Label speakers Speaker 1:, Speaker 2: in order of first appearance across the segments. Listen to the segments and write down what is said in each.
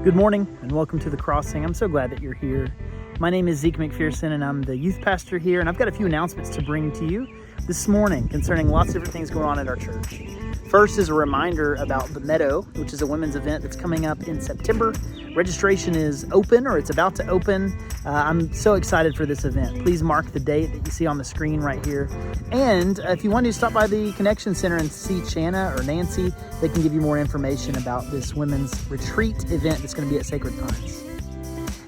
Speaker 1: Good morning and welcome to The Crossing. I'm so glad that you're here. My name is Zeke McPherson and I'm the youth pastor here, and I've got a few announcements to bring to you this morning concerning lots of different things going on at our church. First is a reminder about the Meadow, which is a women's event that's coming up in September. Registration is open, or it's about to open. I'm so excited for this event. Please mark the date that you see on the screen right here. And if you want to stop by the Connection Center and see Shanna or Nancy, they can give you more information about this women's retreat event that's going to be at Sacred Pines.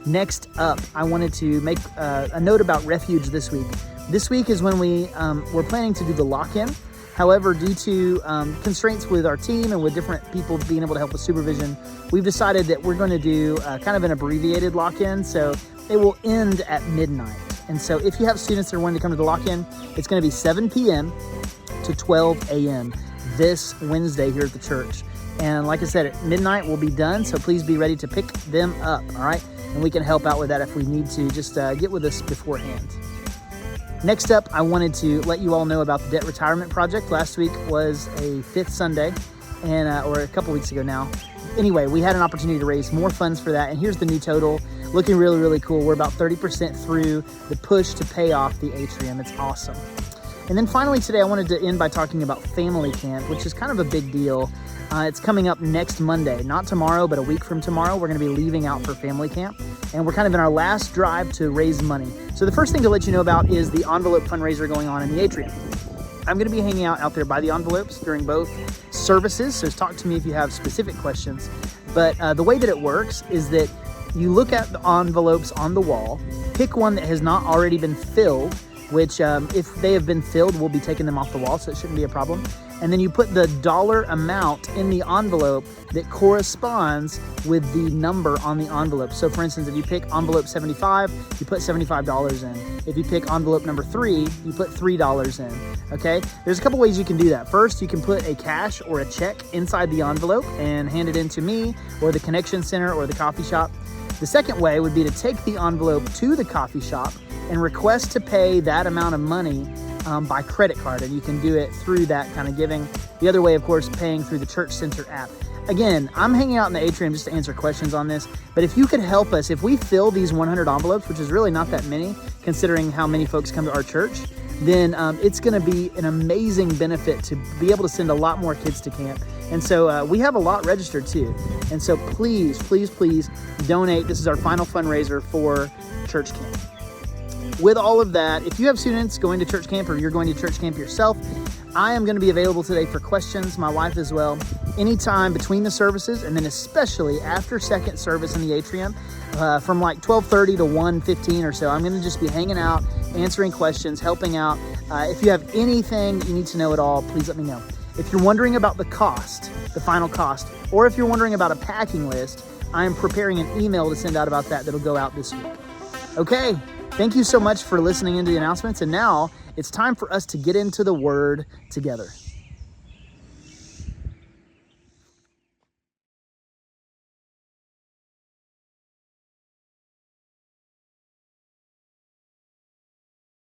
Speaker 1: Next up, I wanted to make a note about Refuge this week. This week is when we're planning to do the lock-in. However, due to constraints with our team and with different people being able to help with supervision, we've decided that we're going to do kind of an abbreviated lock-in. So it will end at midnight. And so if you have students that are wanting to come to the lock-in, it's going to be 7 p.m. to 12 a.m. this Wednesday here at the church. And like I said, at midnight we'll be done. So please be ready to pick them up, all right? And we can help out with that if we need to. Just get with us beforehand. Next up, I wanted to let you all know about the debt retirement project. Last week was a fifth Sunday, or a couple weeks ago now. Anyway, we had an opportunity to raise more funds for that, and here's the new total. Looking really, really cool. We're about 30% through the push to pay off the atrium. It's awesome. And then finally today, I wanted to end by talking about family camp, which is kind of a big deal. It's coming up next Monday, not tomorrow, but a week from tomorrow. We're going to be leaving out for family camp, and we're kind of in our last drive to raise money. So the first thing to let you know about is the envelope fundraiser going on in the atrium. I'm going to be hanging out there by the envelopes during both services, so talk to me if you have specific questions. But the way that it works is that you look at the envelopes on the wall, pick one that has not already been filled, which if they have been filled, we'll be taking them off the wall, so it shouldn't be a problem. And then you put the dollar amount in the envelope that corresponds with the number on the envelope. So for instance, if you pick envelope 75, you put $75 in. If you pick envelope number 3, you put $3 in, okay? There's a couple ways you can do that. First, you can put a cash or a check inside the envelope and hand it in to me or the Connection Center or the coffee shop. The second way would be to take the envelope to the coffee shop and request to pay that amount of money by credit card, and you can do it through that kind of giving. The other way, of course, paying through the Church Center app. Again, I'm hanging out in the atrium just to answer questions on this, but if you could help us, if we fill these 100 envelopes, which is really not that many considering how many folks come to our church, then it's going to be an amazing benefit to be able to send a lot more kids to camp. And so we have a lot registered too. And so please, please, please donate. This is our final fundraiser for church camp. With all of that, if you have students going to church camp or you're going to church camp yourself, I am going to be available today for questions, my wife as well, anytime between the services, and then especially after second service in the atrium, from like 12:30 to 1:15 or so. I'm going to just be hanging out, answering questions, helping out. If you have anything you need to know at all, please let me know. If you're wondering about the cost, the final cost, or if you're wondering about a packing list, I am preparing an email to send out about that'll go out this week. Okay. Thank you so much for listening into the announcements. And now it's time for us to get into the Word together.